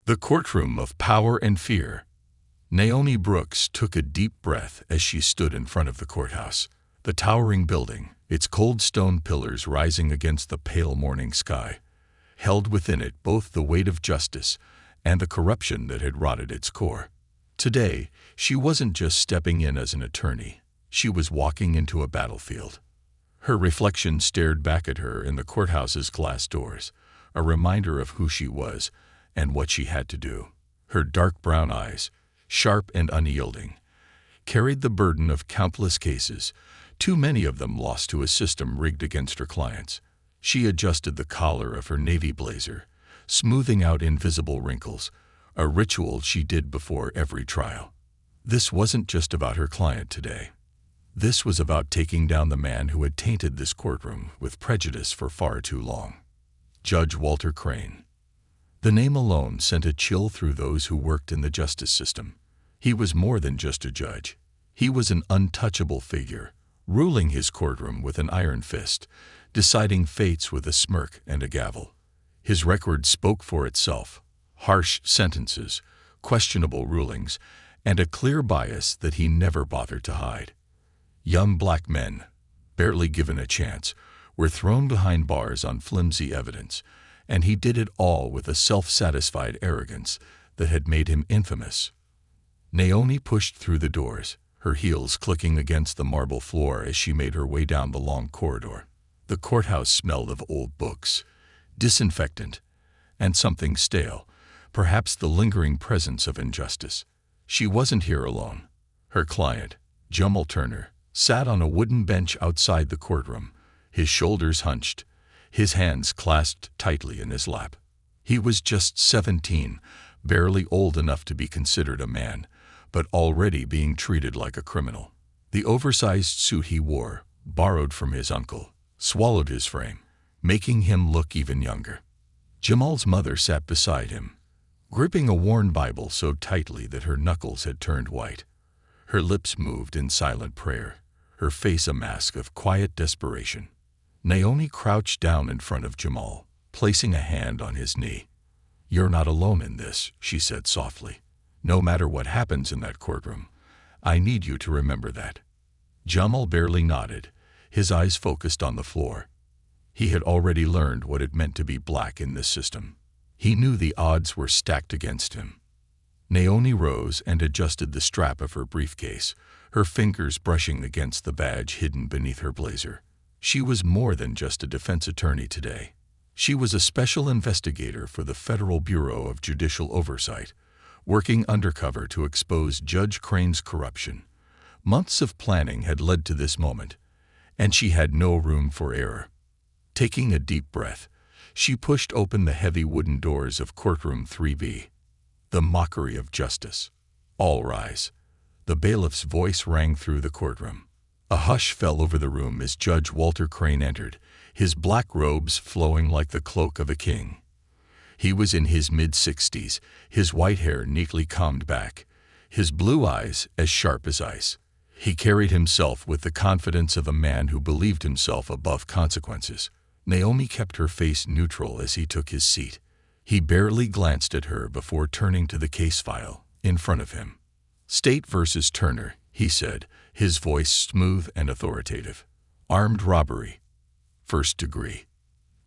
The courtroom of power and fear. Naomi Brooks took a deep breath as she stood in front of the courthouse. The towering building, its cold stone pillars rising against the pale morning sky, held within it both the weight of justice and the corruption that had rotted its core. Today, she wasn't just stepping in as an attorney. She was walking into a battlefield. Her reflection stared back at her in the courthouse's glass doors, a reminder of who she was and what she had to do. Her dark brown eyes, sharp and unyielding, carried the burden of countless cases, too many of them lost to a system rigged against her clients. She adjusted the collar of her navy blazer, smoothing out invisible wrinkles, a ritual she did before every trial. This wasn't just about her client today. This was about taking down the man who had tainted this courtroom with prejudice for far too long. Judge Walter Crane. The name alone sent a chill through those who worked in the justice system. He was more than just a judge. He was an untouchable figure, ruling his courtroom with an iron fist, deciding fates with a smirk and a gavel. His record spoke for itself: harsh sentences, questionable rulings, and a clear bias that he never bothered to hide. Young black men, barely given a chance, were thrown behind bars on flimsy evidence, and he did it all with a self-satisfied arrogance that had made him infamous. Naomi pushed through the doors, her heels clicking against the marble floor as she made her way down the long corridor. The courthouse smelled of old books, disinfectant, and something stale, perhaps the lingering presence of injustice. She wasn't here alone. Her client, Jamal Turner, sat on a wooden bench outside the courtroom, his shoulders hunched, his hands clasped tightly in his lap. He was just 17, barely old enough to be considered a man, but already being treated like a criminal. The oversized suit he wore, borrowed from his uncle, swallowed his frame, making him look even younger. Jamal's mother sat beside him, gripping a worn Bible so tightly that her knuckles had turned white. Her lips moved in silent prayer, her face a mask of quiet desperation. Naomi crouched down in front of Jamal, placing a hand on his knee. "You're not alone in this," she said softly. "No matter what happens in that courtroom, I need you to remember that." Jamal barely nodded, his eyes focused on the floor. He had already learned what it meant to be black in this system. He knew the odds were stacked against him. Naomi rose and adjusted the strap of her briefcase, her fingers brushing against the badge hidden beneath her blazer. She was more than just a defense attorney today. She was a special investigator for the Federal Bureau of Judicial Oversight, working undercover to expose Judge Crane's corruption. Months of planning had led to this moment, and she had no room for error. Taking a deep breath, she pushed open the heavy wooden doors of courtroom 3B. The mockery of justice. "All rise." The bailiff's voice rang through the courtroom. A hush fell over the room as Judge Walter Crane entered, his black robes flowing like the cloak of a king. He was in his mid-60s, his white hair neatly combed back, his blue eyes as sharp as ice. He carried himself with the confidence of a man who believed himself above consequences. Naomi kept her face neutral as he took his seat. He barely glanced at her before turning to the case file in front of him. "State versus Turner," he said, his voice smooth and authoritative. "Armed robbery. First degree."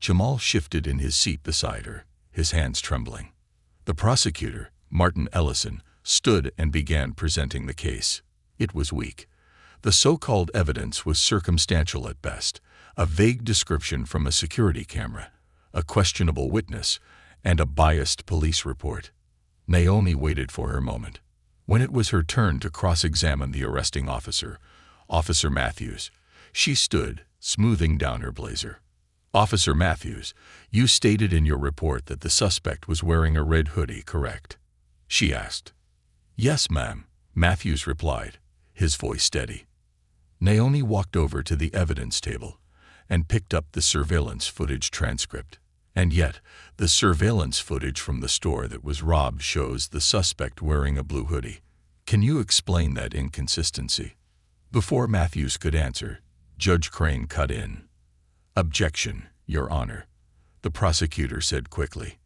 Jamal shifted in his seat beside her, his hands trembling. The prosecutor, Martin Ellison, stood and began presenting the case. It was weak. The so-called evidence was circumstantial at best, a vague description from a security camera, a questionable witness, and a biased police report. Naomi waited for her moment. When it was her turn to cross-examine the arresting officer, Officer Matthews, she stood, smoothing down her blazer. "Officer Matthews, you stated in your report that the suspect was wearing a red hoodie, correct?" she asked. "Yes, ma'am," Matthews replied, his voice steady. Naomi walked over to the evidence table and picked up the surveillance footage transcript. And yet, the surveillance footage from the store that was robbed shows the suspect wearing a blue hoodie. Can you explain that inconsistency? Before Matthews could answer, Judge Crane cut in. "Objection, Your Honor," the prosecutor said quickly.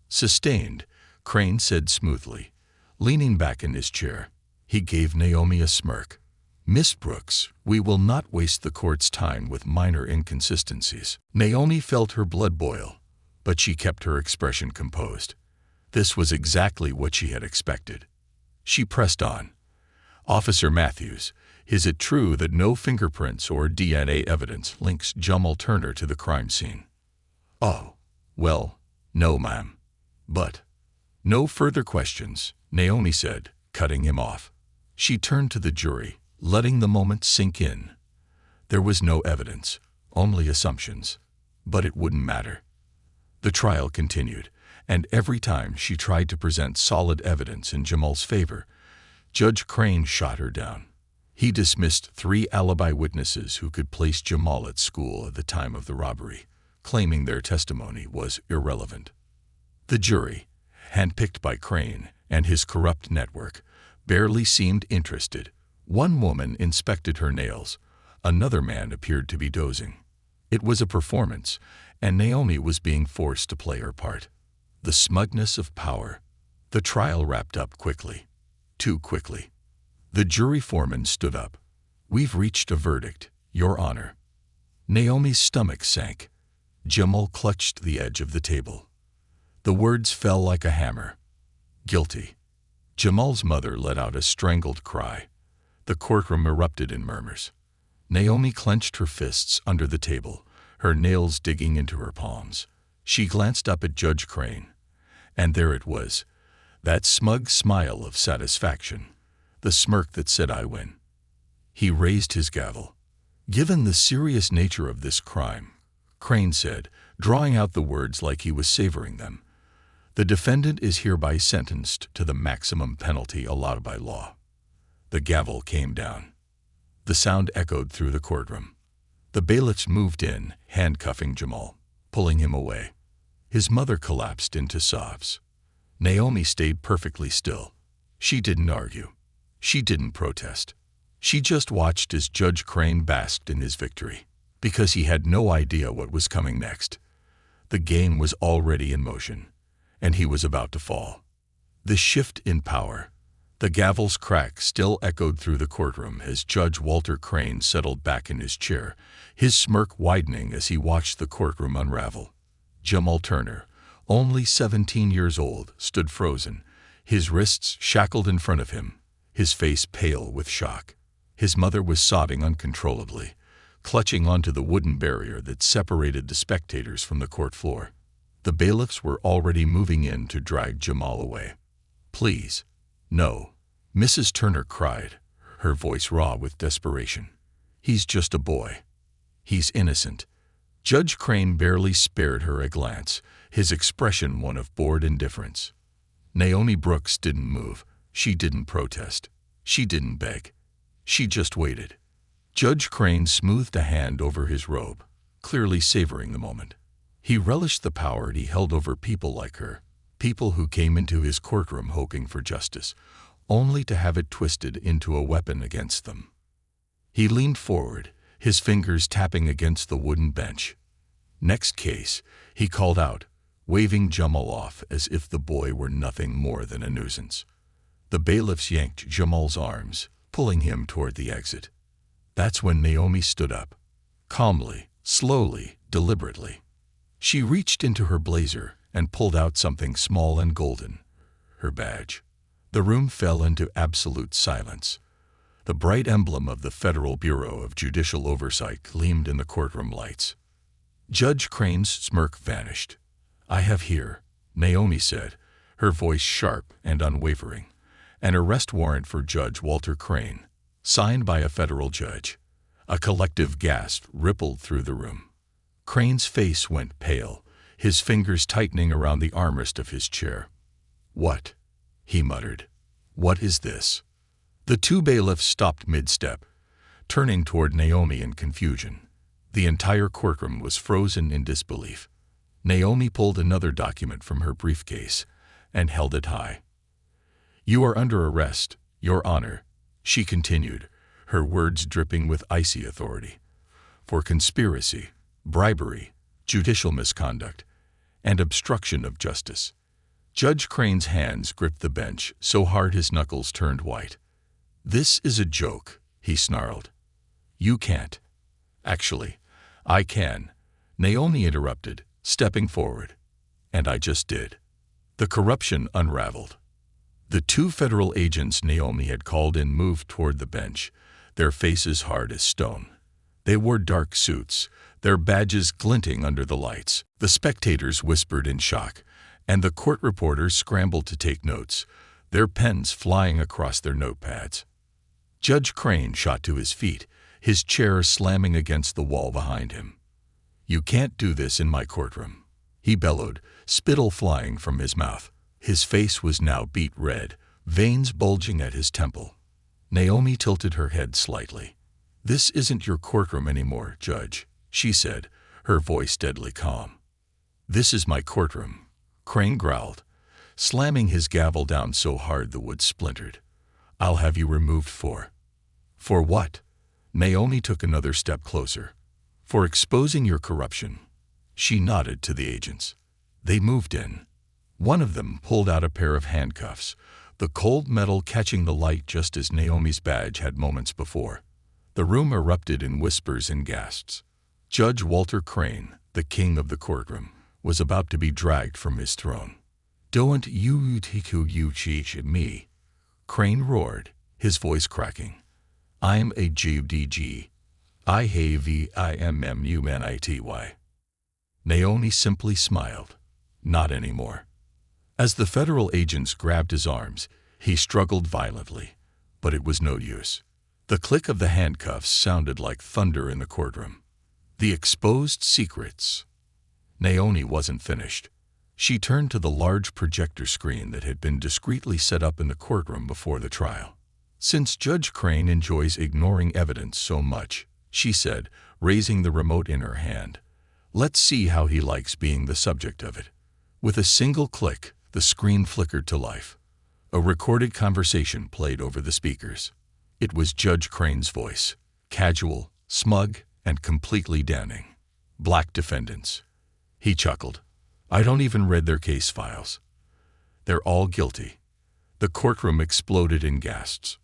"Sustained," Crane said smoothly, leaning back in his chair. He gave Naomi a smirk. Miss Brooks, we will not waste the court's time with minor inconsistencies. Naomi felt her blood boil, but she kept her expression composed. This was exactly what she had expected. She pressed on. Officer Matthews, is it true that no fingerprints or DNA evidence links Jamal Turner to the crime scene? Oh, well, no, ma'am. But no further questions, Naomi said, cutting him off. She turned to the jury, letting the moment sink in. There was no evidence, only assumptions. But it wouldn't matter. The trial continued, and every time she tried to present solid evidence in Jamal's favor, Judge Crane shot her down. He dismissed 3 alibi witnesses who could place Jamal at school at the time of the robbery, claiming their testimony was irrelevant. The jury, handpicked by Crane and his corrupt network, barely seemed interested. One woman inspected her nails. Another man appeared to be dozing. It was a performance, and Naomi was being forced to play her part. The smugness of power. The trial wrapped up quickly. Too quickly. The jury foreman stood up. We've reached a verdict, Your Honor. Naomi's stomach sank. Jamal clutched the edge of the table. The words fell like a hammer. Guilty. Jamal's mother let out a strangled cry. The courtroom erupted in murmurs. Naomi clenched her fists under the table, her nails digging into her palms. She glanced up at Judge Crane. And there it was, that smug smile of satisfaction, the smirk that said, I win. He raised his gavel. Given the serious nature of this crime, Crane said, drawing out the words like he was savoring them, the defendant is hereby sentenced to the maximum penalty allowed by law. The gavel came down. The sound echoed through the courtroom. The bailiffs moved in, handcuffing Jamal, pulling him away. His mother collapsed into sobs. Naomi stayed perfectly still. She didn't argue. She didn't protest. She just watched as Judge Crane basked in his victory, because he had no idea what was coming next. The game was already in motion, and he was about to fall. The shift in power. The gavel's crack still echoed through the courtroom as Judge Walter Crane settled back in his chair, his smirk widening as he watched the courtroom unravel. Jamal Turner, only 17 years old, stood frozen, his wrists shackled in front of him, his face pale with shock. His mother was sobbing uncontrollably, clutching onto the wooden barrier that separated the spectators from the court floor. The bailiffs were already moving in to drag Jamal away. Please, no, Mrs. Turner cried, her voice raw with desperation. He's just a boy. He's innocent. Judge Crane barely spared her a glance, his expression one of bored indifference. Naomi Brooks didn't move. She didn't protest. She didn't beg. She just waited. Judge Crane smoothed a hand over his robe, clearly savoring the moment. He relished the power he held over people like her, people who came into his courtroom hoping for justice, only to have it twisted into a weapon against them. He leaned forward, his fingers tapping against the wooden bench. Next case, he called out, waving Jamal off as if the boy were nothing more than a nuisance. The bailiffs yanked Jamal's arms, pulling him toward the exit. That's when Naomi stood up. Calmly, slowly, deliberately. She reached into her blazer and pulled out something small and golden, her badge. The room fell into absolute silence. The bright emblem of the Federal Bureau of Judicial Oversight gleamed in the courtroom lights. Judge Crane's smirk vanished. I have here, Naomi said, her voice sharp and unwavering, an arrest warrant for Judge Walter Crane, signed by a federal judge. A collective gasp rippled through the room. Crane's face went pale, his fingers tightening around the armrest of his chair. What? He muttered. What is this? The 2 bailiffs stopped mid-step, turning toward Naomi in confusion. The entire courtroom was frozen in disbelief. Naomi pulled another document from her briefcase and held it high. You are under arrest, Your Honor, she continued, her words dripping with icy authority, for conspiracy, bribery, judicial misconduct, and obstruction of justice. Judge Crane's hands gripped the bench so hard his knuckles turned white. "This is a joke," he snarled. "You can't." "Actually, I can," Naomi interrupted, stepping forward. "And I just did." The corruption unraveled. The two federal agents Naomi had called in moved toward the bench, their faces hard as stone. They wore dark suits, their badges glinting under the lights. The spectators whispered in shock, and the court reporters scrambled to take notes, their pens flying across their notepads. Judge Crane shot to his feet, his chair slamming against the wall behind him. "You can't do this in my courtroom," he bellowed, spittle flying from his mouth. His face was now beet red, veins bulging at his temple. Naomi tilted her head slightly. "This isn't your courtroom anymore, Judge," she said, her voice deadly calm. "This is my courtroom," Crane growled, slamming his gavel down so hard the wood splintered. "I'll have you removed for—" "For what?" Naomi took another step closer. "For exposing your corruption." She nodded to the agents. They moved in. One of them pulled out a pair of handcuffs, the cold metal catching the light just as Naomi's badge had moments before. The room erupted in whispers and gasps. Judge Walter Crane, the king of the courtroom, was about to be dragged from his throne. "Don't you teach me," Crane roared, his voice cracking. "I'm a GDG. I have IMMUNITY." Naomi simply smiled. Not anymore. As the federal agents grabbed his arms, he struggled violently, but it was no use. The click of the handcuffs sounded like thunder in the courtroom. The exposed secrets. Naomi wasn't finished. She turned to the large projector screen that had been discreetly set up in the courtroom before the trial. "Since Judge Crane enjoys ignoring evidence so much," she said, raising the remote in her hand, "let's see how he likes being the subject of it." With a single click, the screen flickered to life. A recorded conversation played over the speakers. It was Judge Crane's voice, casual, smug, and completely damning. "Black defendants." He chuckled. "I don't even read their case files. They're all guilty." The courtroom exploded in gasps.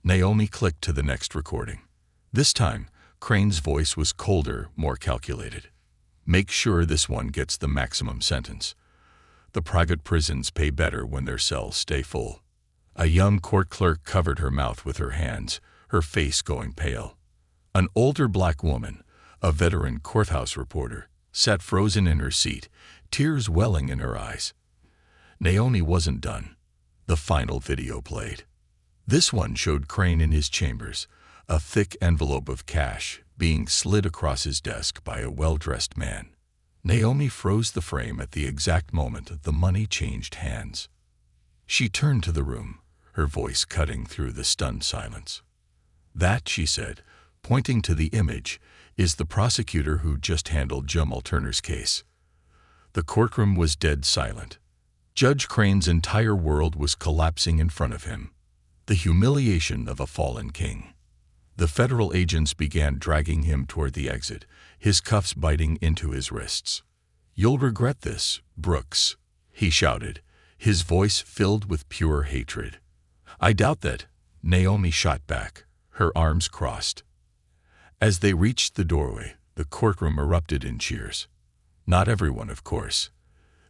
Naomi clicked to the next recording. This time, Crane's voice was colder, more calculated. "Make sure this one gets the maximum sentence. The private prisons pay better when their cells stay full." A young court clerk covered her mouth with her hands, her face going pale. An older black woman, a veteran courthouse reporter, sat frozen in her seat, tears welling in her eyes. Naomi wasn't done. The final video played. This one showed Crane in his chambers, a thick envelope of cash being slid across his desk by a well-dressed man. Naomi froze the frame at the exact moment the money changed hands. She turned to the room, her voice cutting through the stunned silence. "That," she said, pointing to the image, "is the prosecutor who just handled Jamal Turner's case." The courtroom was dead silent. Judge Crane's entire world was collapsing in front of him. The humiliation of a fallen king. The federal agents began dragging him toward the exit, his cuffs biting into his wrists. "You'll regret this, Brooks," he shouted, his voice filled with pure hatred. "I doubt that," Naomi shot back, her arms crossed. As they reached the doorway, the courtroom erupted in cheers. Not everyone, of course.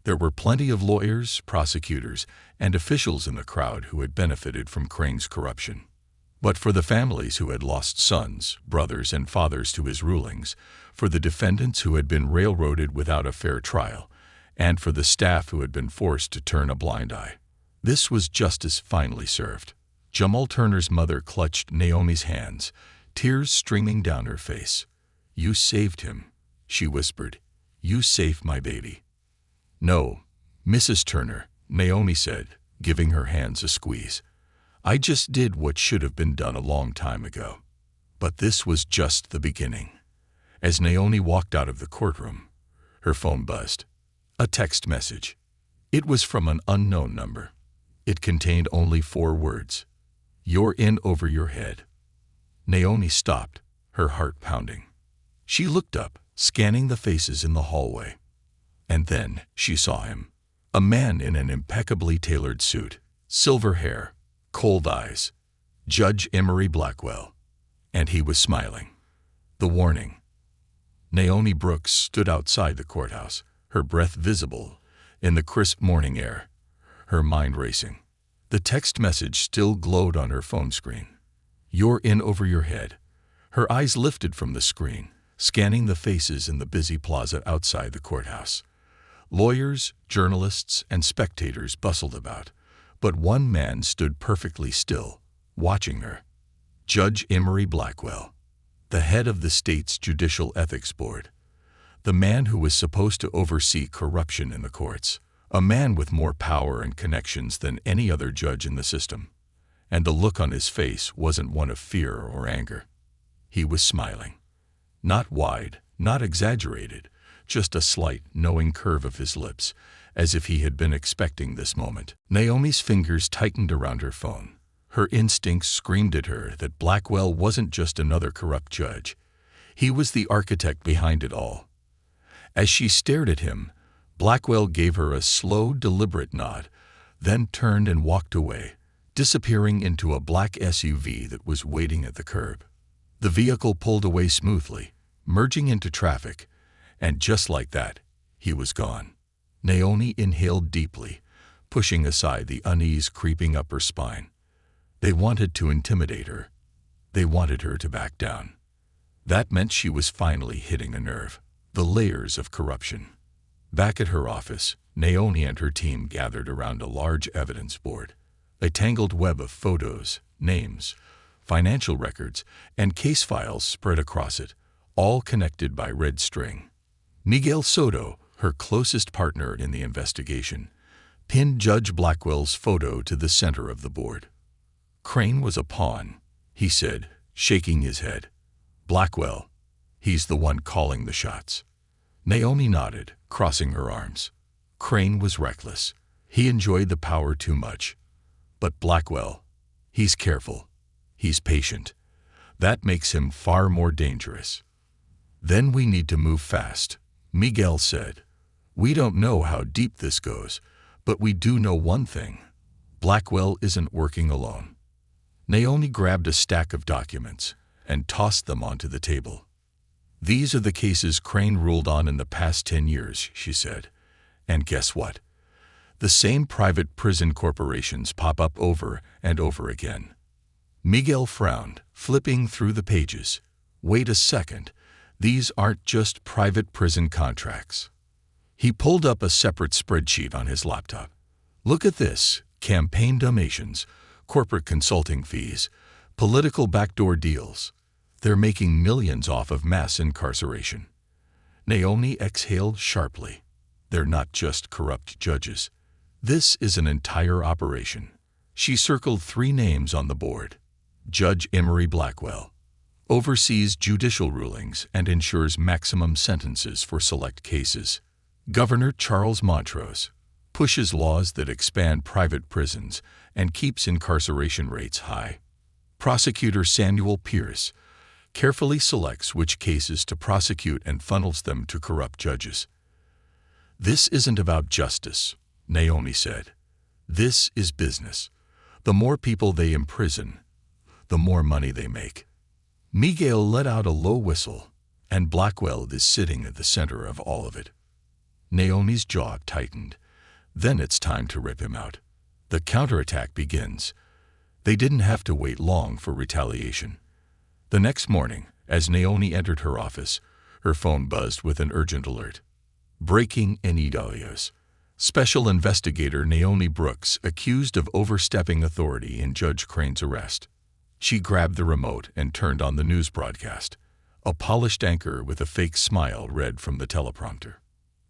There were plenty of lawyers, prosecutors, and officials in the crowd who had benefited from Crane's corruption. But for the families who had lost sons, brothers, and fathers to his rulings, for the defendants who had been railroaded without a fair trial, and for the staff who had been forced to turn a blind eye, this was justice finally served. Jamal Turner's mother clutched Naomi's hands, tears streaming down her face. "You saved him," she whispered. "You saved my baby." "No, Mrs. Turner," Naomi said, giving her hands a squeeze. "I just did what should have been done a long time ago." But this was just the beginning. As Naomi walked out of the courtroom, her phone buzzed. A text message. It was from an unknown number. It contained only 4 words. "You're in over your head." Naomi stopped, her heart pounding. She looked up, scanning the faces in the hallway. And then she saw him. A man in an impeccably tailored suit, silver hair, cold eyes. Judge Emery Blackwell. And he was smiling. The warning. Naomi Brooks stood outside the courthouse, her breath visible in the crisp morning air, her mind racing. The text message still glowed on her phone screen. "You're in over your head." Her eyes lifted from the screen, scanning the faces in the busy plaza outside the courthouse. Lawyers, journalists, and spectators bustled about, but one man stood perfectly still, watching her. Judge Emery Blackwell, the head of the state's Judicial Ethics Board, the man who was supposed to oversee corruption in the courts, a man with more power and connections than any other judge in the system. And the look on his face wasn't one of fear or anger. He was smiling. Not wide, not exaggerated, just a slight, knowing curve of his lips, as if he had been expecting this moment. Naomi's fingers tightened around her phone. Her instincts screamed at her that Blackwell wasn't just another corrupt judge. He was the architect behind it all. As she stared at him, Blackwell gave her a slow, deliberate nod, then turned and walked away, disappearing into a black SUV that was waiting at the curb. The vehicle pulled away smoothly, merging into traffic, and just like that, he was gone. Naomi inhaled deeply, pushing aside the unease creeping up her spine. They wanted to intimidate her. They wanted her to back down. That meant she was finally hitting a nerve. The layers of corruption. Back at her office, Naomi and her team gathered around a large evidence board. A tangled web of photos, names, financial records, and case files spread across it, all connected by red string. Miguel Soto, her closest partner in the investigation, pinned Judge Blackwell's photo to the center of the board. "Crane was a pawn," he said, shaking his head. "Blackwell, he's the one calling the shots." Naomi nodded, crossing her arms. Crane was reckless. He enjoyed the power too much. But Blackwell, he's careful. He's patient. That makes him far more dangerous. "Then we need to move fast," Miguel said. "We don't know how deep this goes, but we do know one thing. Blackwell isn't working alone." Naomi grabbed a stack of documents and tossed them onto the table. "These are the cases Crane ruled on in the past 10 years, she said. "And guess what? The same private prison corporations pop up over and over again." Miguel frowned, flipping through the pages. "Wait a second. These aren't just private prison contracts." He pulled up a separate spreadsheet on his laptop. "Look at this: campaign donations, corporate consulting fees, political backdoor deals. They're making millions off of mass incarceration." Naomi exhaled sharply. "They're not just corrupt judges. This is an entire operation." She circled 3 names on the board. Judge Emery Blackwell oversees judicial rulings and ensures maximum sentences for select cases. Governor Charles Montrose pushes laws that expand private prisons and keeps incarceration rates high. Prosecutor Samuel Pierce carefully selects which cases to prosecute and funnels them to corrupt judges. "This isn't about justice," Naomi said. "This is business. The more people they imprison, the more money they make." Miguel let out a low whistle, and Blackwell is sitting at the center of all of it. Naomi's jaw tightened. Then it's time to rip him out. The counterattack begins. They didn't have to wait long for retaliation. The next morning, as Naomi entered her office, her phone buzzed with an urgent alert. "Breaking NEWs. Special Investigator Naomi Brooks accused of overstepping authority in Judge Crane's arrest." She grabbed the remote and turned on the news broadcast. A polished anchor with a fake smile read from the teleprompter.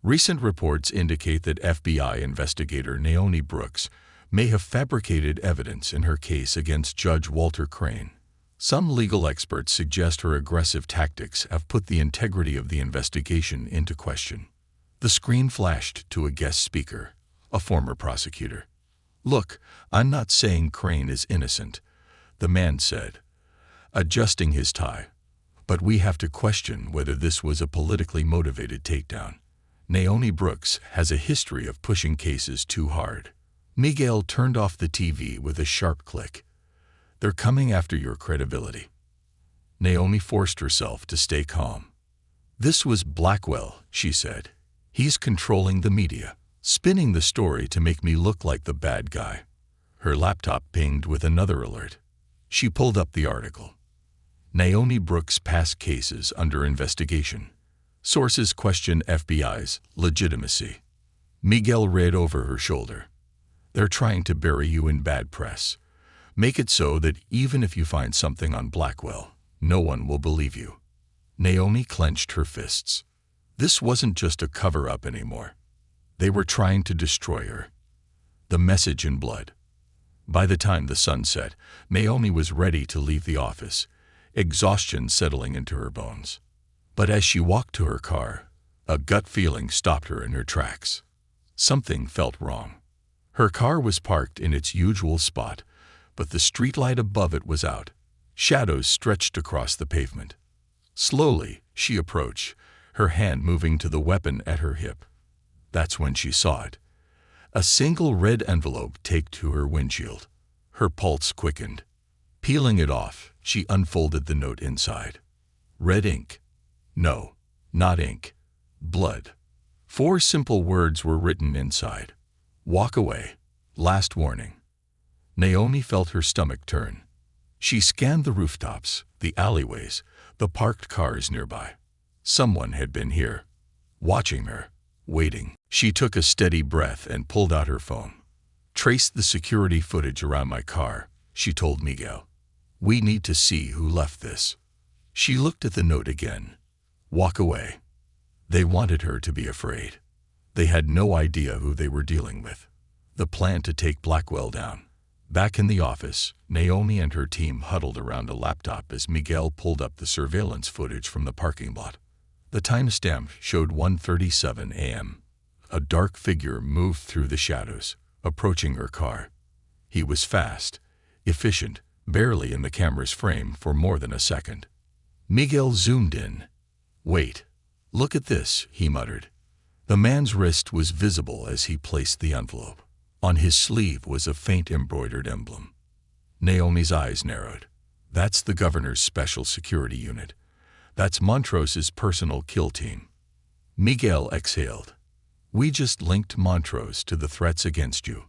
"Recent reports indicate that FBI investigator Naomi Brooks may have fabricated evidence in her case against Judge Walter Crane. Some legal experts suggest her aggressive tactics have put the integrity of the investigation into question." The screen flashed to a guest speaker, a former prosecutor. "Look, I'm not saying Crane is innocent," the man said, adjusting his tie. "But we have to question whether this was a politically motivated takedown. Naomi Brooks has a history of pushing cases too hard. Miguel turned off the TV with a sharp click. They're coming after your credibility. Naomi forced herself to stay calm. This was Blackwell, she said. He's controlling the media, spinning the story to make me look like the bad guy. Her laptop pinged with another alert. She pulled up the article. Naomi Brooks' past cases under investigation. Sources question FBI's legitimacy. Miguel read over her shoulder. They're trying to bury you in bad press. Make it so that even if you find something on Blackwell, no one will believe you. Naomi clenched her fists. This wasn't just a cover-up anymore. They were trying to destroy her. The message in blood. By the time the sun set, Naomi was ready to leave the office, exhaustion settling into her bones. But as she walked to her car, a gut feeling stopped her in her tracks. Something felt wrong. Her car was parked in its usual spot, but the streetlight above it was out. Shadows stretched across the pavement. Slowly, she approached, her hand moving to the weapon at her hip. That's when she saw it. A single red envelope taped to her windshield. Her pulse quickened. Peeling it off, she unfolded the note inside. Red ink. No, not ink. Blood. 4 simple words were written inside. Walk away. Last warning. Naomi felt her stomach turn. She scanned the rooftops, the alleyways, the parked cars nearby. Someone had been here, watching her, waiting. She took a steady breath and pulled out her phone. Traced the security footage around my car, she told Miguel. We need to see who left this. She looked at the note again. Walk away. They wanted her to be afraid. They had no idea who they were dealing with. The plan to take Blackwell down. Back in the office, Naomi and her team huddled around a laptop as Miguel pulled up the surveillance footage from the parking lot. The timestamp showed 1:37 a.m. A dark figure moved through the shadows, approaching her car. He was fast, efficient, barely in the camera's frame for more than a second. Miguel zoomed in. Wait, look at this, he muttered. The man's wrist was visible as he placed the envelope. On his sleeve was a faint embroidered emblem. Naomi's eyes narrowed. That's the governor's special security unit. That's Montrose's personal kill team. Miguel exhaled. We just linked Montrose to the threats against you.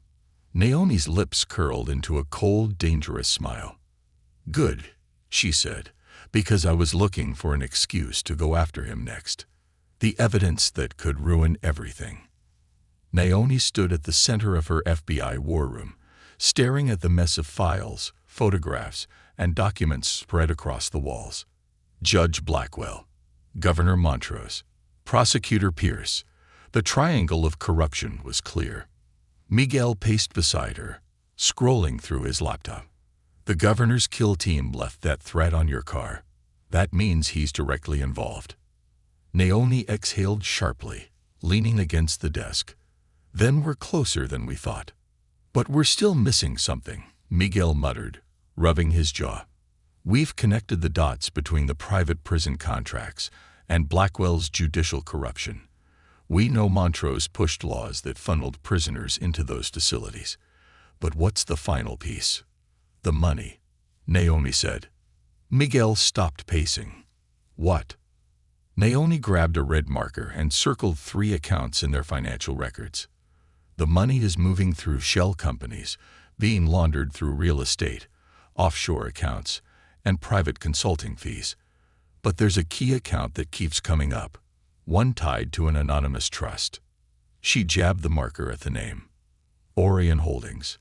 Naomi's lips curled into a cold, dangerous smile. Good, she said, because I was looking for an excuse to go after him next. The evidence that could ruin everything. Naomi stood at the center of her FBI war room, staring at the mess of files, photographs, and documents spread across the walls. Judge Blackwell, Governor Montrose, Prosecutor Pierce. The triangle of corruption was clear. Miguel paced beside her, scrolling through his laptop. The governor's kill team left that threat on your car. That means he's directly involved. Naomi exhaled sharply, leaning against the desk. Then we're closer than we thought. But we're still missing something, Miguel muttered, rubbing his jaw. We've connected the dots between the private prison contracts and Blackwell's judicial corruption. We know Montrose pushed laws that funneled prisoners into those facilities. But what's the final piece? The money, Naomi said. Miguel stopped pacing. What? Naomi grabbed a red marker and circled 3 accounts in their financial records. The money is moving through shell companies, being laundered through real estate, offshore accounts, and private consulting fees. But there's a key account that keeps coming up, one tied to an anonymous trust. She jabbed the marker at the name. Orion Holdings.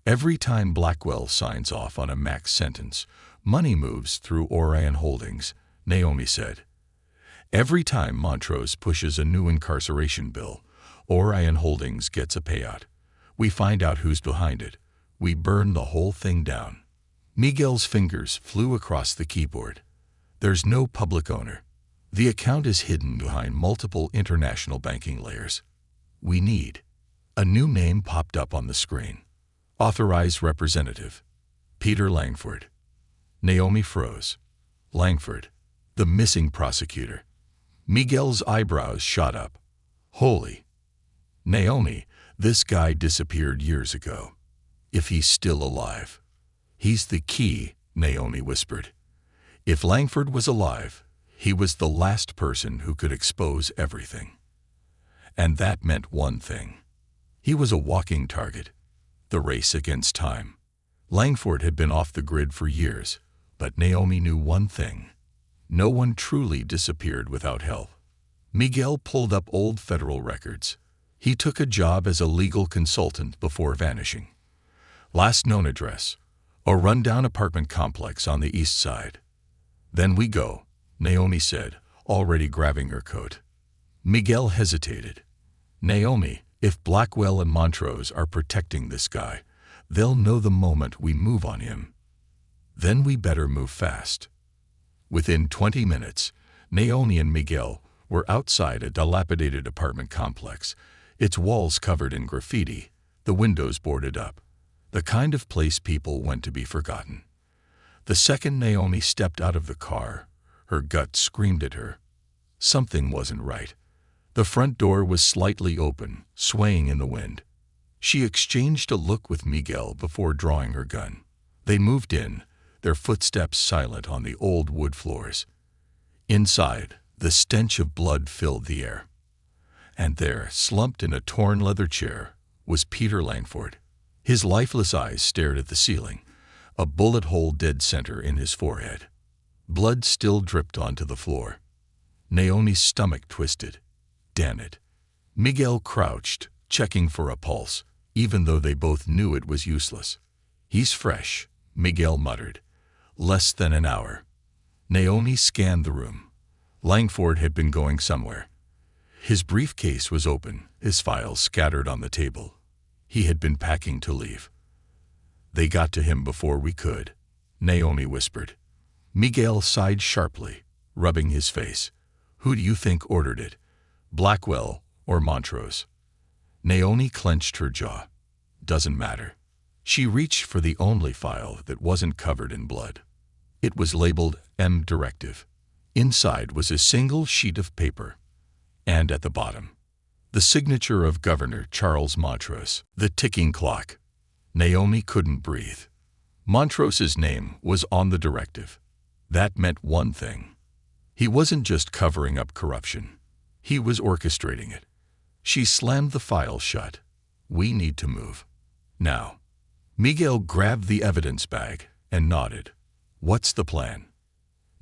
Every time Blackwell signs off on a max sentence, money moves through Orion Holdings, Naomi said. Every time Montrose pushes a new incarceration bill, Orion Holdings gets a payout. We find out who's behind it. We burn the whole thing down. Miguel's fingers flew across the keyboard. There's no public owner. The account is hidden behind multiple international banking layers. We need. A new name popped up on the screen. Authorized representative. Peter Langford. Naomi froze. Langford. The missing prosecutor. Miguel's eyebrows shot up. Holy Naomi, this guy disappeared years ago. If he's still alive. He's the key, Naomi whispered. If Langford was alive, he was the last person who could expose everything. And that meant one thing. He was a walking target. The race against time. Langford had been off the grid for years, but Naomi knew one thing. No one truly disappeared without help. Miguel pulled up old federal records. He took a job as a legal consultant before vanishing. Last known address, a rundown apartment complex on the east side. Then we go, Naomi said, already grabbing her coat. Miguel hesitated. Naomi, if Blackwell and Montrose are protecting this guy, they'll know the moment we move on him. Then we better move fast. Within 20 minutes, Naomi and Miguel were outside a dilapidated apartment complex, its walls covered in graffiti, the windows boarded up. The kind of place people went to be forgotten. The second Naomi stepped out of the car, her gut screamed at her. Something wasn't right. The front door was slightly open, swaying in the wind. She exchanged a look with Miguel before drawing her gun. They moved in, their footsteps silent on the old wood floors. Inside, the stench of blood filled the air. And there, slumped in a torn leather chair, was Peter Langford. His lifeless eyes stared at the ceiling, a bullet hole dead center in his forehead. Blood still dripped onto the floor. Naomi's stomach twisted. Damn it. Miguel crouched, checking for a pulse, even though they both knew it was useless. He's fresh, Miguel muttered. Less than an hour. Naomi scanned the room. Langford had been going somewhere. His briefcase was open, his files scattered on the table. He had been packing to leave. They got to him before we could, Naomi whispered. Miguel sighed sharply, rubbing his face. Who do you think ordered it? Blackwell or Montrose? Naomi clenched her jaw. Doesn't matter. She reached for the only file that wasn't covered in blood. It was labeled M Directive. Inside was a single sheet of paper. And at the bottom, the signature of Governor Charles Montrose, the ticking clock. Naomi couldn't breathe. Montrose's name was on the directive. That meant one thing. He wasn't just covering up corruption. He was orchestrating it. She slammed the file shut. We need to move. Now. Miguel grabbed the evidence bag and nodded. What's the plan?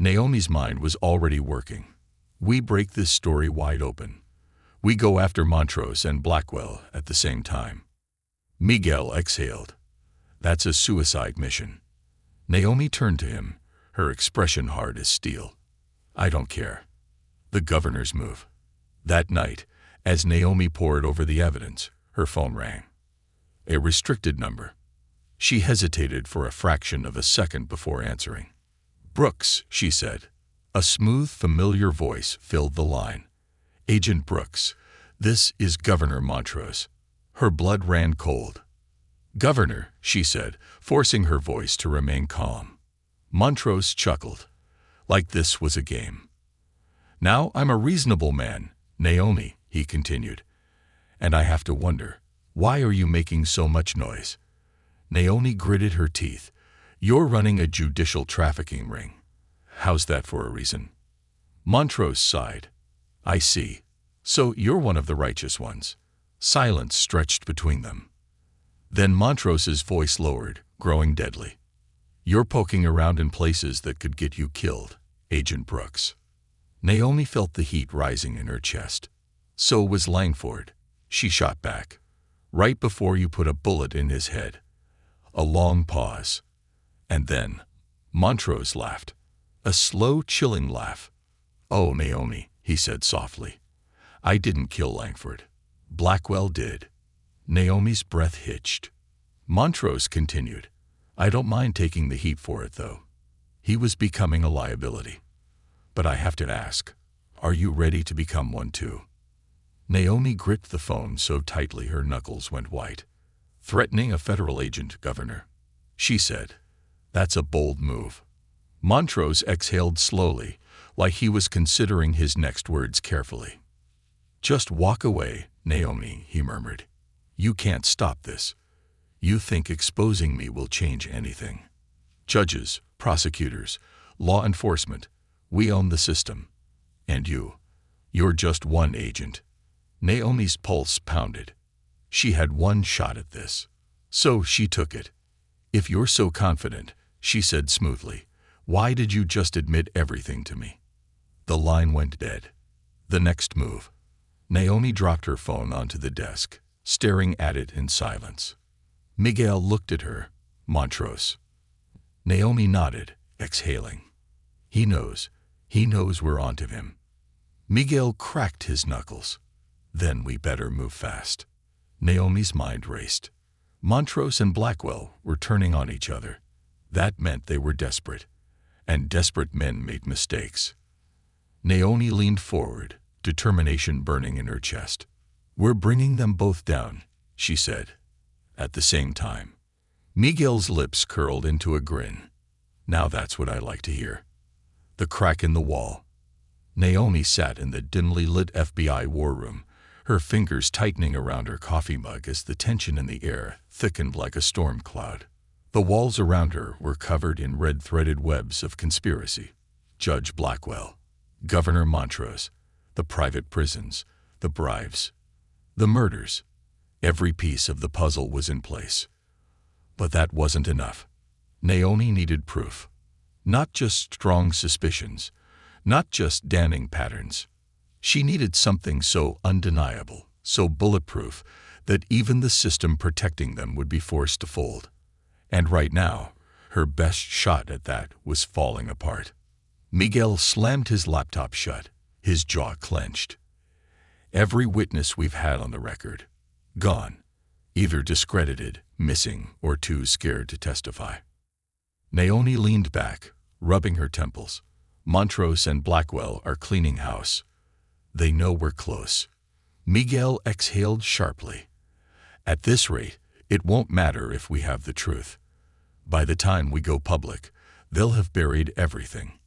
Naomi's mind was already working. We break this story wide open. We go after Montrose and Blackwell at the same time. Miguel exhaled. That's a suicide mission. Naomi turned to him, her expression hard as steel. I don't care. The governor's move. That night, as Naomi pored over the evidence, her phone rang. A restricted number. She hesitated for a fraction of a second before answering. Brooks, she said. A smooth, familiar voice filled the line. Agent Brooks, this is Governor Montrose. Her blood ran cold. Governor, she said, forcing her voice to remain calm. Montrose chuckled. Like this was a game. Now I'm a reasonable man, Naomi, he continued. And I have to wonder, why are you making so much noise? Naomi gritted her teeth. You're running a judicial trafficking ring. How's that for a reason? Montrose sighed. I see. So you're one of the righteous ones. Silence stretched between them. Then Montrose's voice lowered, growing deadly. You're poking around in places that could get you killed, Agent Brooks. Naomi felt the heat rising in her chest. So was Langford. She shot back. Right before you put a bullet in his head. A long pause. And then, Montrose laughed. A slow, chilling laugh. Oh, Naomi, he said softly. I didn't kill Langford. Blackwell did. Naomi's breath hitched. Montrose continued. I don't mind taking the heat for it, though. He was becoming a liability. But I have to ask, are you ready to become one too? Naomi gripped the phone so tightly her knuckles went white. Threatening a federal agent, Governor. She said, that's a bold move. Montrose exhaled slowly, like he was considering his next words carefully. "Just walk away, Naomi," he murmured. "You can't stop this. You think exposing me will change anything? Judges, prosecutors, law enforcement, we own the system. And you're just one agent." Naomi's pulse pounded. She had one shot at this. So she took it. "If you're so confident," she said smoothly, "why did you just admit everything to me?" The line went dead. The next move. Naomi dropped her phone onto the desk, staring at it in silence. Miguel looked at her. "Montrose." Naomi nodded, exhaling. He knows we're onto him." Miguel cracked his knuckles. "Then we better move fast." Naomi's mind raced. Montrose and Blackwell were turning on each other. That meant they were desperate. And desperate men made mistakes. Naomi leaned forward, determination burning in her chest. "We're bringing them both down," she said. At the same time, Miguel's lips curled into a grin. "Now that's what I like to hear." The crack in the wall. Naomi sat in the dimly lit FBI war room, her fingers tightening around her coffee mug as the tension in the air thickened like a storm cloud. The walls around her were covered in red-threaded webs of conspiracy. Judge Blackwell, Governor Montrose, the private prisons, the bribes, the murders. Every piece of the puzzle was in place. But that wasn't enough. Naomi needed proof. Not just strong suspicions, not just damning patterns. She needed something so undeniable, so bulletproof, that even the system protecting them would be forced to fold. And right now, her best shot at that was falling apart. Miguel slammed his laptop shut, his jaw clenched. Every witness we've had on the record, gone. Either discredited, missing, or too scared to testify. Naomi leaned back, rubbing her temples. Montrose and Blackwell are cleaning house. They know we're close. Miguel exhaled sharply. At this rate, it won't matter if we have the truth. By the time we go public, they'll have buried everything.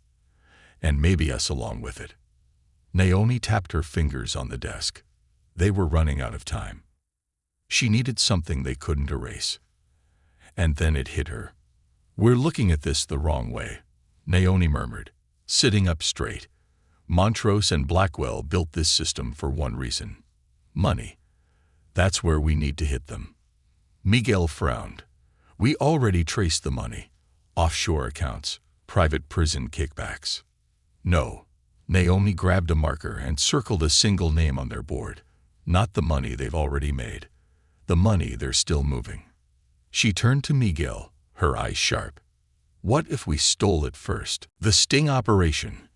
And maybe us along with it. Naomi tapped her fingers on the desk. They were running out of time. She needed something they couldn't erase. And then it hit her. "We're looking at this the wrong way," Naomi murmured, sitting up straight. "Montrose and Blackwell built this system for one reason. Money. That's where we need to hit them." Miguel frowned. "We already traced the money. Offshore accounts, private prison kickbacks." "No." Naomi grabbed a marker and circled a single name on their board. "Not the money they've already made. The money they're still moving." She turned to Miguel, her eyes sharp. "What if we stole it first? The sting operation."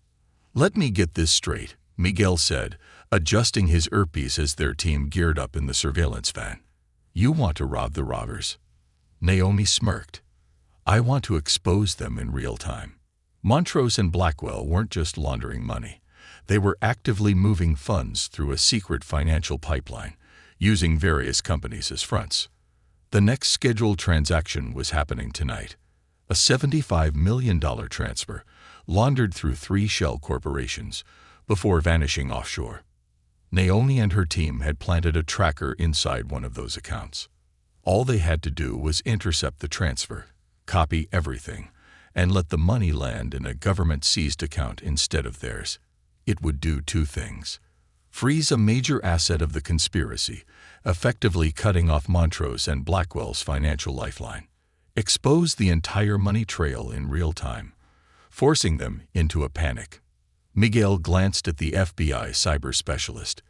"Let me get this straight," Miguel said, adjusting his earpiece as their team geared up in the surveillance van. "You want to rob the robbers?" Naomi smirked. "I want to expose them in real time." Montrose and Blackwell weren't just laundering money. They were actively moving funds through a secret financial pipeline, using various companies as fronts. The next scheduled transaction was happening tonight. A $75 million transfer, laundered through 3 shell corporations, before vanishing offshore. Naomi and her team had planted a tracker inside one of those accounts. All they had to do was intercept the transfer, copy everything, and let the money land in a government-seized account instead of theirs. It would do 2 things. Freeze a major asset of the conspiracy, effectively cutting off Montrose and Blackwell's financial lifeline. Expose the entire money trail in real time, forcing them into a panic. Miguel glanced at the FBI cyber specialist,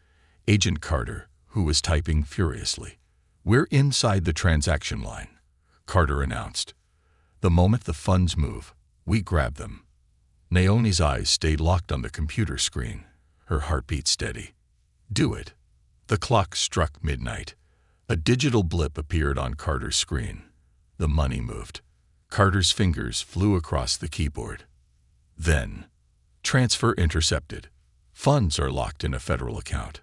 Agent Carter, who was typing furiously. "We're inside the transaction line," Carter announced. "The moment the funds move, we grab them." Naomi's eyes stayed locked on the computer screen, her heartbeat steady. "Do it." The clock struck midnight. A digital blip appeared on Carter's screen. The money moved. Carter's fingers flew across the keyboard. Then, transfer intercepted. Funds are locked in a federal account.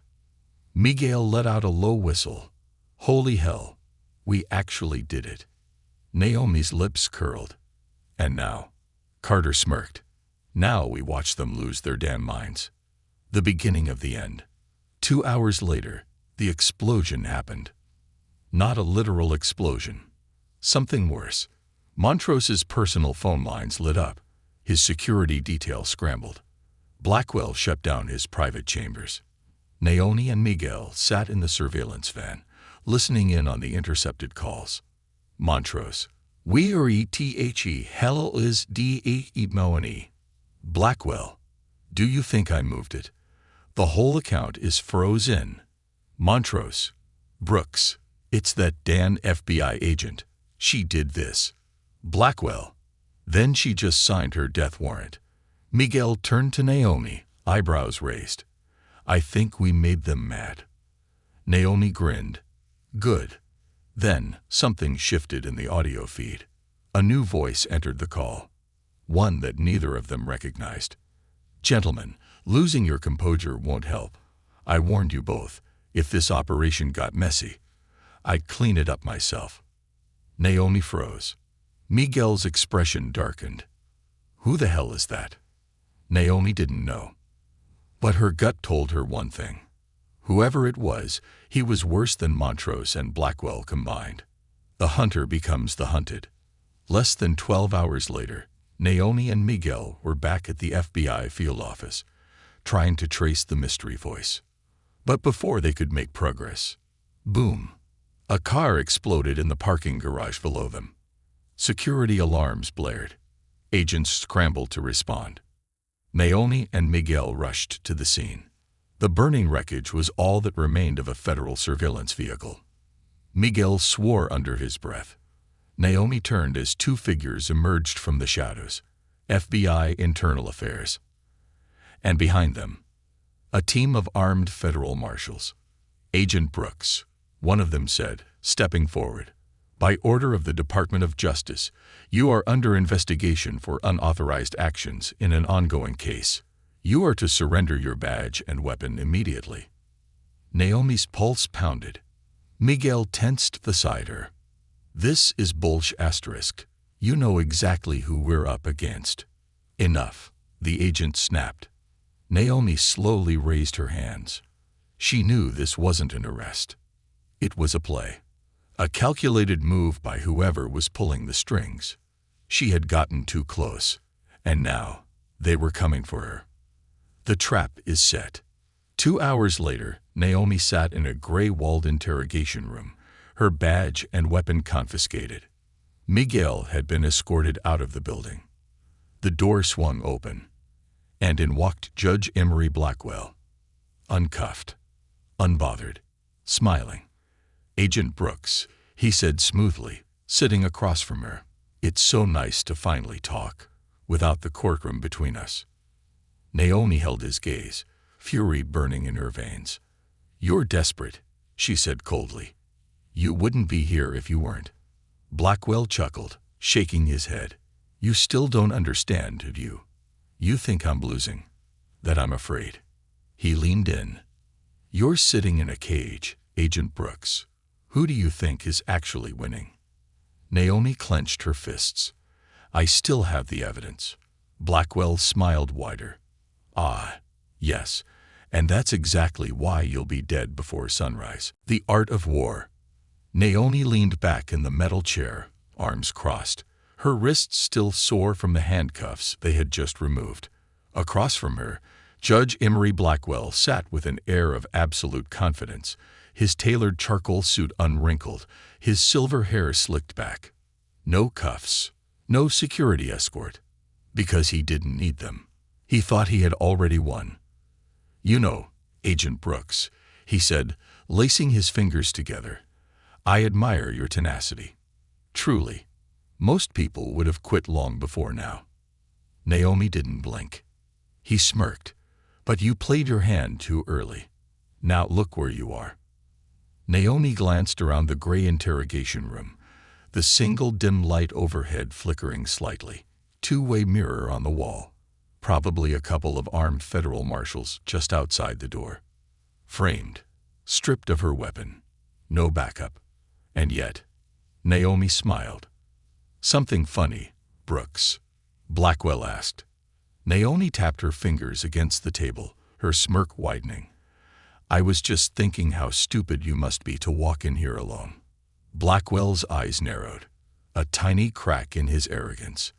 Miguel let out a low whistle. Holy hell, we actually did it. Naomi's lips curled. And now, Carter smirked. Now we watch them lose their damn minds. The beginning of the end. 2 hours later, the explosion happened. Not a literal explosion. Something worse. Montrose's personal phone lines lit up. His security detail scrambled. Blackwell shut down his private chambers. Naomi and Miguel sat in the surveillance van, listening in on the intercepted calls. Montrose. We are ETHE. Hello is DE. Blackwell. Do you think I moved it? The whole account is frozen. Montrose. Brooks. It's that Dan FBI agent. She did this. Blackwell. Then she just signed her death warrant. Miguel turned to Naomi, eyebrows raised. I think we made them mad. Naomi grinned. Good. Then, something shifted in the audio feed. A new voice entered the call. One that neither of them recognized. Gentlemen, losing your composure won't help. I warned you both. If this operation got messy, I'd clean it up myself. Naomi froze. Miguel's expression darkened. Who the hell is that? Naomi didn't know. But her gut told her one thing. Whoever it was, he was worse than Montrose and Blackwell combined. The hunter becomes the hunted. Less than 12 hours later, Naomi and Miguel were back at the FBI field office, trying to trace the mystery voice. But before they could make progress, boom! A car exploded in the parking garage below them. Security alarms blared. Agents scrambled to respond. Naomi and Miguel rushed to the scene. The burning wreckage was all that remained of a federal surveillance vehicle. Miguel swore under his breath. Naomi turned as two figures emerged from the shadows. FBI Internal Affairs. And behind them, a team of armed federal marshals. Agent Brooks, one of them said, stepping forward. By order of the Department of Justice, you are under investigation for unauthorized actions in an ongoing case. You are to surrender your badge and weapon immediately. Naomi's pulse pounded. Miguel tensed beside her. This is bullsh**. You know exactly who we're up against. Enough, the agent snapped. Naomi slowly raised her hands. She knew this wasn't an arrest. It was a play. A calculated move by whoever was pulling the strings. She had gotten too close, and now they were coming for her. The trap is set. 2 hours later, Naomi sat in a gray-walled interrogation room, her badge and weapon confiscated. Miguel had been escorted out of the building. The door swung open, and in walked Judge Emery Blackwell, uncuffed, unbothered, smiling. Agent Brooks, he said smoothly, sitting across from her. It's so nice to finally talk, without the courtroom between us. Naomi held his gaze, fury burning in her veins. You're desperate, she said coldly. You wouldn't be here if you weren't. Blackwell chuckled, shaking his head. You still don't understand, do you? You think I'm losing, that I'm afraid. He leaned in. You're sitting in a cage, Agent Brooks. Who do you think is actually winning? Naomi clenched her fists. I still have the evidence. Blackwell smiled wider. Ah, yes, and that's exactly why you'll be dead before sunrise. The art of war. Naomi leaned back in the metal chair, arms crossed, her wrists still sore from the handcuffs they had just removed. Across from her, Judge Emery Blackwell sat with an air of absolute confidence, his tailored charcoal suit unwrinkled, his silver hair slicked back. No cuffs, no security escort, because he didn't need them. He thought he had already won. You know, Agent Brooks, he said, lacing his fingers together, I admire your tenacity. Truly, most people would have quit long before now. Naomi didn't blink. He smirked. But you played your hand too early. Now look where you are. Naomi glanced around the gray interrogation room, the single dim light overhead flickering slightly, two-way mirror on the wall, probably a couple of armed federal marshals just outside the door. Framed, stripped of her weapon, no backup. And yet, Naomi smiled. Something funny, Brooks? Blackwell asked. Naomi tapped her fingers against the table, her smirk widening. I was just thinking how stupid you must be to walk in here alone. Blackwell's eyes narrowed, a tiny crack in his arrogance.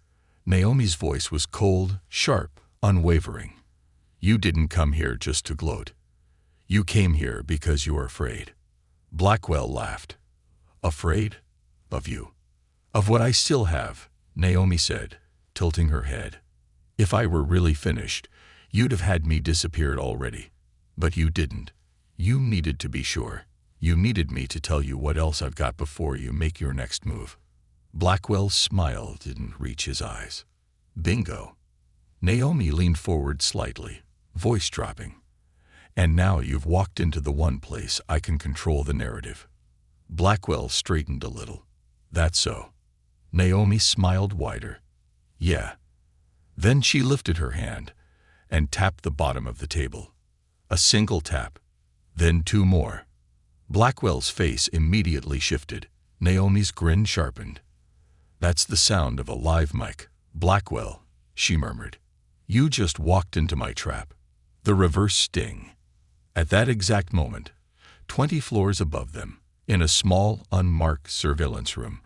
Naomi's voice was cold, sharp, unwavering. You didn't come here just to gloat. You came here because you are afraid. Blackwell laughed. Afraid? Of you? Of what I still have, Naomi said, tilting her head. If I were really finished, you'd have had me disappeared already. But you didn't. You needed to be sure. You needed me to tell you what else I've got before you make your next move. Blackwell's smile didn't reach his eyes. Bingo. Naomi leaned forward slightly, voice dropping. And now you've walked into the one place I can control the narrative. Blackwell straightened a little. That's so. Naomi smiled wider. Yeah. Then she lifted her hand and tapped the bottom of the table. A single tap, then two more. Blackwell's face immediately shifted. Naomi's grin sharpened. That's the sound of a live mic. Blackwell, she murmured. You just walked into my trap. The reverse sting. At that exact moment, 20 floors above them, in a small, unmarked surveillance room,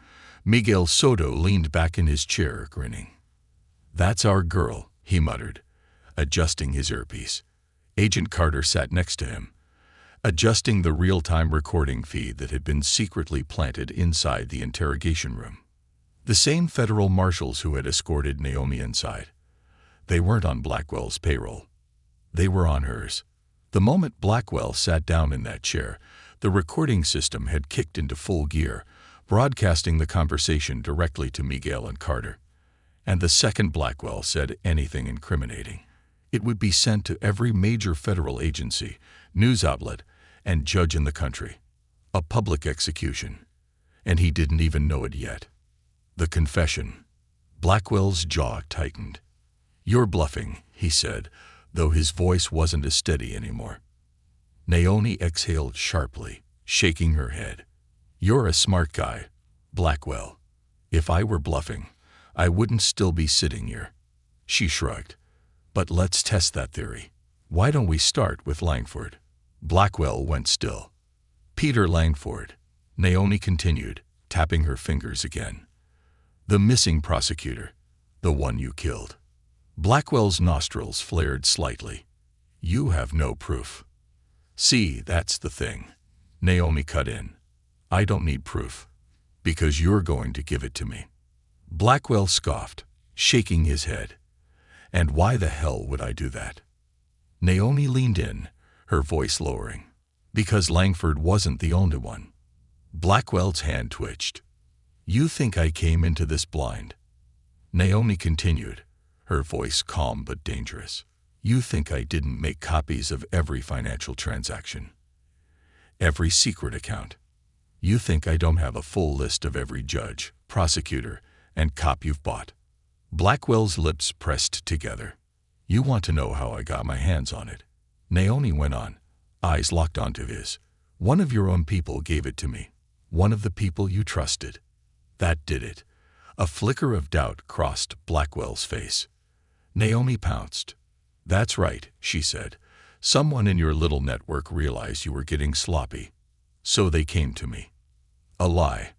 Miguel Soto leaned back in his chair, grinning. That's our girl, he muttered, adjusting his earpiece. Agent Carter sat next to him, adjusting the real-time recording feed that had been secretly planted inside the interrogation room. The same federal marshals who had escorted Naomi inside. They weren't on Blackwell's payroll. They were on hers. The moment Blackwell sat down in that chair, the recording system had kicked into full gear, broadcasting the conversation directly to Miguel and Carter. And the second Blackwell said anything incriminating, it would be sent to every major federal agency, news outlet, and judge in the country. A public execution. And he didn't even know it yet. The confession. Blackwell's jaw tightened. You're bluffing, he said, though his voice wasn't as steady anymore. Naomi exhaled sharply, shaking her head. You're a smart guy, Blackwell. If I were bluffing, I wouldn't still be sitting here. She shrugged. But let's test that theory. Why don't we start with Langford? Blackwell went still. Peter Langford, Naomi continued, tapping her fingers again. The missing prosecutor, the one you killed. Blackwell's nostrils flared slightly. You have no proof. See, that's the thing. Naomi cut in. I don't need proof, because you're going to give it to me. Blackwell scoffed, shaking his head. And why the hell would I do that? Naomi leaned in, her voice lowering. Because Langford wasn't the only one. Blackwell's hand twitched. You think I came into this blind? Naomi continued, her voice calm but dangerous. You think I didn't make copies of every financial transaction? Every secret account? You think I don't have a full list of every judge, prosecutor, and cop you've bought? Blackwell's lips pressed together. You want to know how I got my hands on it? Naomi went on, eyes locked onto his. One of your own people gave it to me. One of the people you trusted. That did it. A flicker of doubt crossed Blackwell's face. Naomi pounced. That's right, she said. Someone in your little network realized you were getting sloppy. So they came to me. A lie.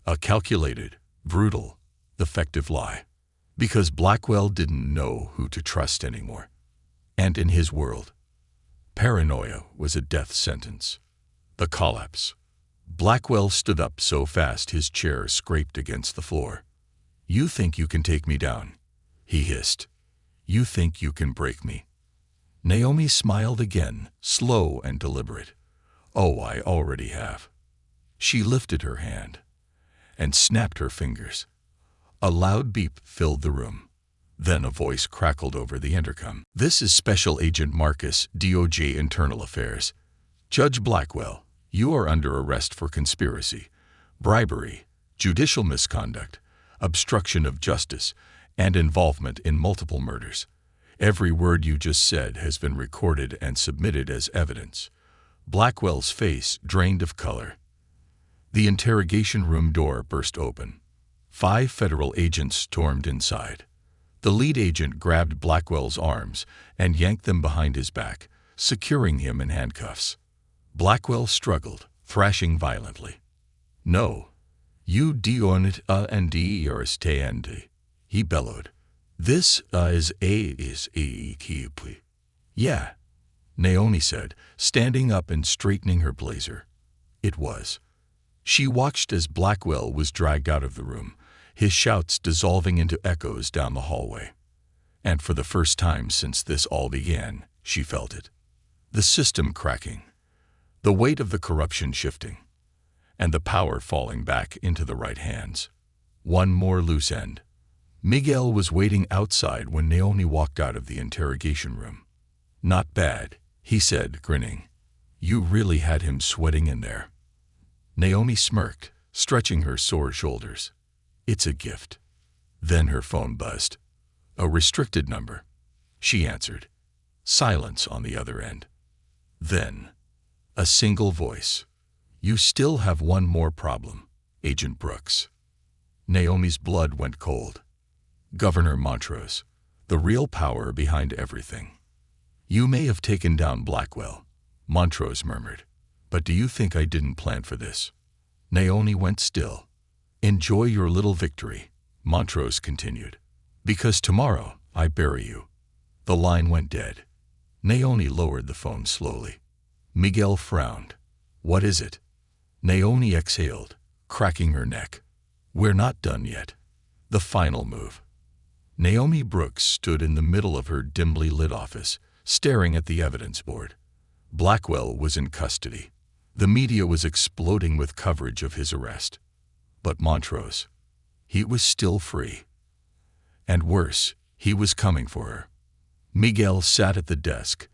A calculated, brutal, effective lie. Because Blackwell didn't know who to trust anymore. And in his world, paranoia was a death sentence. The collapse. Blackwell stood up so fast his chair scraped against the floor. You think you can take me down? He hissed. You think you can break me? Naomi smiled again, slow and deliberate. Oh, I already have. She lifted her hand and snapped her fingers. A loud beep filled the room. Then a voice crackled over the intercom. This is Special Agent Marcus, DOJ Internal Affairs. Judge Blackwell, you are under arrest for conspiracy, bribery, judicial misconduct, obstruction of justice, and involvement in multiple murders. Every word you just said has been recorded and submitted as evidence. Blackwell's face drained of color. The interrogation room door burst open. 5 federal agents stormed inside. The lead agent grabbed Blackwell's arms and yanked them behind his back, securing him in handcuffs. Blackwell struggled, thrashing violently. "No. You don't understand," he bellowed. "This is a keep." "Yeah," Naomi said, standing up and straightening her blazer. It was. She watched as Blackwell was dragged out of the room, his shouts dissolving into echoes down the hallway. And for the first time since this all began, she felt it. The system cracking, the weight of the corruption shifting, and the power falling back into the right hands. One more loose end. Miguel was waiting outside when Naomi walked out of the interrogation room. "Not bad," he said, grinning. "You really had him sweating in there." Naomi smirked, stretching her sore shoulders. "It's a gift." Then her phone buzzed. A restricted number. She answered. Silence on the other end. Then, a single voice. "You still have one more problem, Agent Brooks." Naomi's blood went cold. Governor Montrose, the real power behind everything. "You may have taken down Blackwell," Montrose murmured, "but do you think I didn't plan for this?" Naomi went still. "Enjoy your little victory," Montrose continued, "because tomorrow I bury you." The line went dead. Naomi lowered the phone slowly. Miguel frowned. "What is it?" Naomi exhaled, cracking her neck. "We're not done yet. The final move." Naomi Brooks stood in the middle of her dimly lit office, staring at the evidence board. Blackwell was in custody. The media was exploding with coverage of his arrest. But Montrose, he was still free. And worse, he was coming for her. Miguel sat at the desk,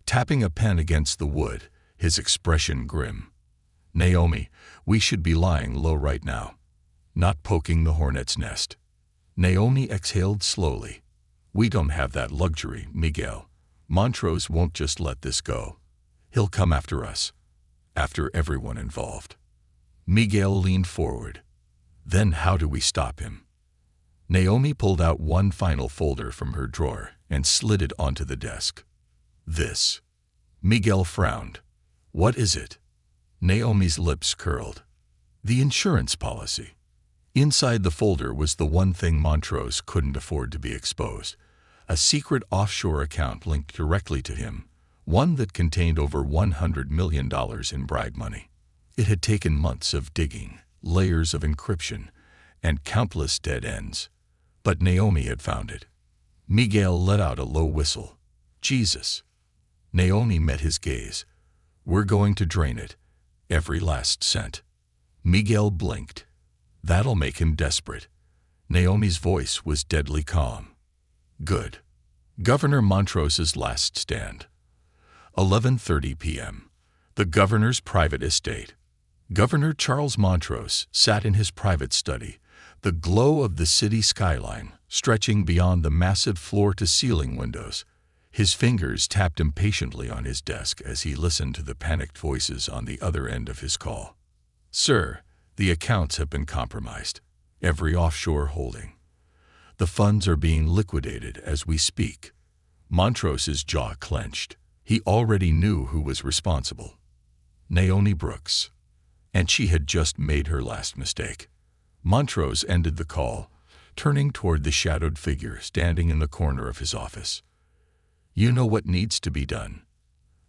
tapping a pen against the wood, his expression grim. "Naomi, we should be lying low right now, not poking the hornet's nest." Naomi exhaled slowly. "We don't have that luxury, Miguel. Montrose won't just let this go. He'll come after us, after everyone involved." Miguel leaned forward. "Then how do we stop him?" Naomi pulled out one final folder from her drawer and slid it onto the desk. "This." Miguel frowned. "What is it?" Naomi's lips curled. "The insurance policy." Inside the folder was the one thing Montrose couldn't afford to be exposed. A secret offshore account linked directly to him, one that contained over $100 million in bribe money. It had taken months of digging, layers of encryption, and countless dead ends. But Naomi had found it. Miguel let out a low whistle. "Jesus." Naomi met his gaze. "We're going to drain it. Every last cent." Miguel blinked. "That'll make him desperate." Naomi's voice was deadly calm. "Good." Governor Montrose's last stand. 11:30 p.m. The governor's private estate. Governor Charles Montrose sat in his private study, the glow of the city skyline stretching beyond the massive floor-to-ceiling windows. His fingers tapped impatiently on his desk as he listened to the panicked voices on the other end of his call. "Sir, the accounts have been compromised. Every offshore holding. The funds are being liquidated as we speak." Montrose's jaw clenched. He already knew who was responsible. Naomi Brooks. And she had just made her last mistake. Montrose ended the call, turning toward the shadowed figure standing in the corner of his office. "You know what needs to be done."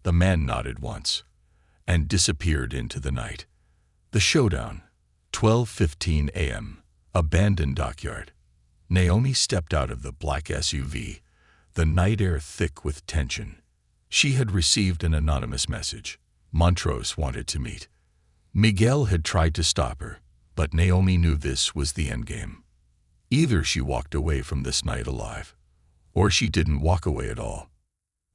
The man nodded once, and disappeared into the night. The showdown. 12:15 a.m. Abandoned dockyard. Naomi stepped out of the black SUV, the night air thick with tension. She had received an anonymous message. Montrose wanted to meet. Miguel had tried to stop her, but Naomi knew this was the endgame. Either she walked away from this night alive, or she didn't walk away at all.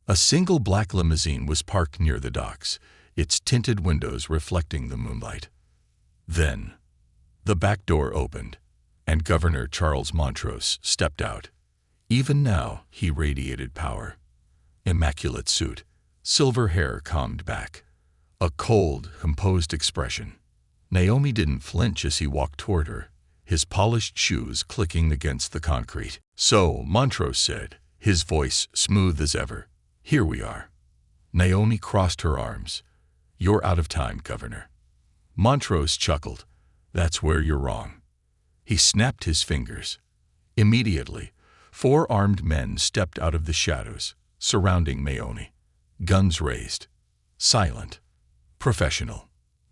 A single black limousine was parked near the docks, its tinted windows reflecting the moonlight. Then, the back door opened, and Governor Charles Montrose stepped out. Even now, he radiated power. Immaculate suit, silver hair combed back, a cold, composed expression. Naomi didn't flinch as he walked toward her, his polished shoes clicking against the concrete. "So," Montrose said, his voice smooth as ever, "here we are. Naomi crossed her arms. "You're out of time, Governor." Montrose chuckled. "That's where you're wrong." He snapped his fingers. Immediately, 4 armed men stepped out of the shadows, surrounding Naomi. Guns raised. Silent. Professional.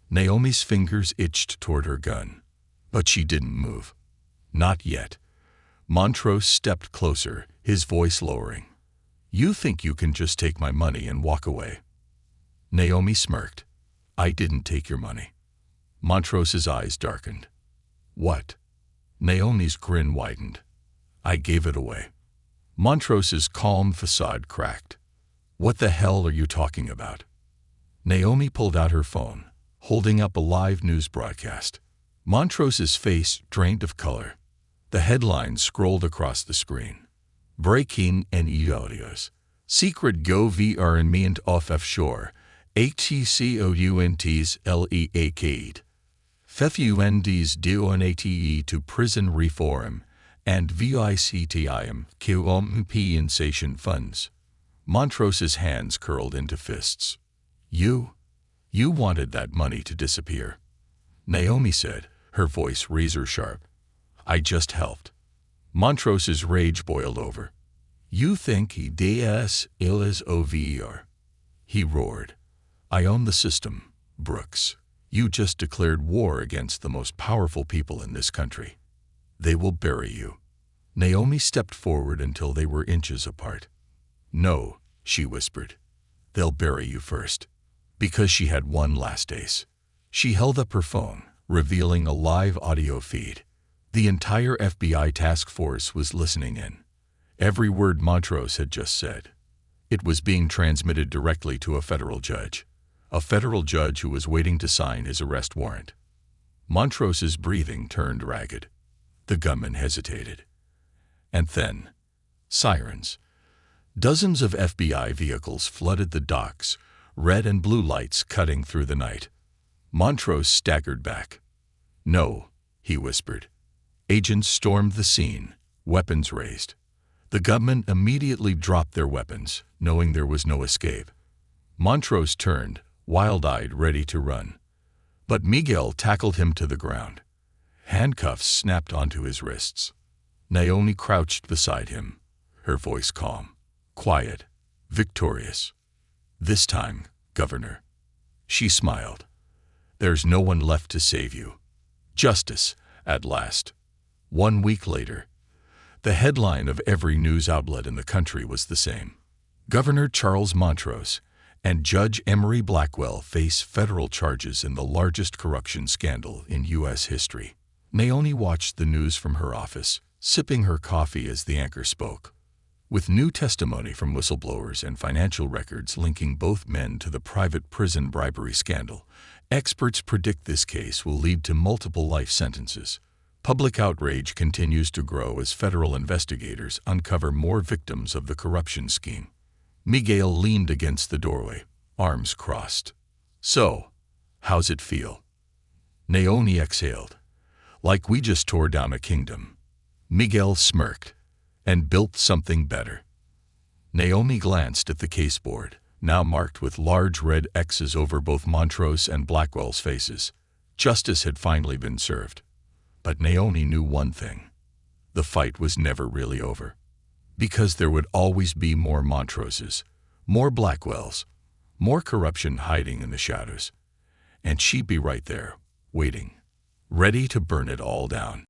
Naomi's fingers itched toward her gun. But she didn't move. Not yet. Montrose stepped closer, his voice lowering. "You think you can just take my money and walk away?" Naomi smirked. "I didn't take your money." Montrose's eyes darkened. "What?" Naomi's grin widened. "I gave it away." Montrose's calm facade cracked. "What the hell are you talking about?" Naomi pulled out her phone, holding up a live news broadcast. Montrose's face drained of color. The headline scrolled across the screen. "Breaking audios. Secret government of offshore. HTCOUNTs leaked. FUNDs donate to prison reform and VICTIM compensation funds." Montrose's hands curled into fists. You wanted that money to disappear," Naomi said, her voice razor-sharp. "I just helped." Montrose's rage boiled over. "You think he does illis over?" He roared. "I own the system, Brooks. You just declared war against the most powerful people in this country. They will bury you." Naomi stepped forward until they were inches apart. "No," she whispered. "They'll bury you first." Because she had one last ace. She held up her phone, revealing a live audio feed. The entire FBI task force was listening in. Every word Montrose had just said. It was being transmitted directly to a federal judge who was waiting to sign his arrest warrant. Montrose's breathing turned ragged. The gunman hesitated. And then, sirens. Dozens of FBI vehicles flooded the docks, red and blue lights cutting through the night. Montrose staggered back. "No," he whispered. Agents stormed the scene, weapons raised. The gunmen immediately dropped their weapons, knowing there was no escape. Montrose turned, wild-eyed, ready to run. But Miguel tackled him to the ground. Handcuffs snapped onto his wrists. Naomi crouched beside him, her voice calm, quiet, victorious. "This time, Governor." She smiled. "There's no one left to save you. Justice, at last." 1 week later, the headline of every news outlet in the country was the same. Governor Charles Montrose and Judge Emery Blackwell face federal charges in the largest corruption scandal in U.S. history. Naomi watched the news from her office, sipping her coffee as the anchor spoke. With new testimony from whistleblowers and financial records linking both men to the private prison bribery scandal, experts predict this case will lead to multiple life sentences. Public outrage continues to grow as federal investigators uncover more victims of the corruption scheme. Miguel leaned against the doorway, arms crossed. "So, how's it feel?" Naomi exhaled. "Like we just tore down a kingdom." Miguel smirked. "And built something better." Naomi glanced at the caseboard, now marked with large red X's over both Montrose and Blackwell's faces. Justice had finally been served. But Naomi knew one thing. The fight was never really over. Because there would always be more Montroses, more Blackwells, more corruption hiding in the shadows. And she'd be right there, waiting, ready to burn it all down.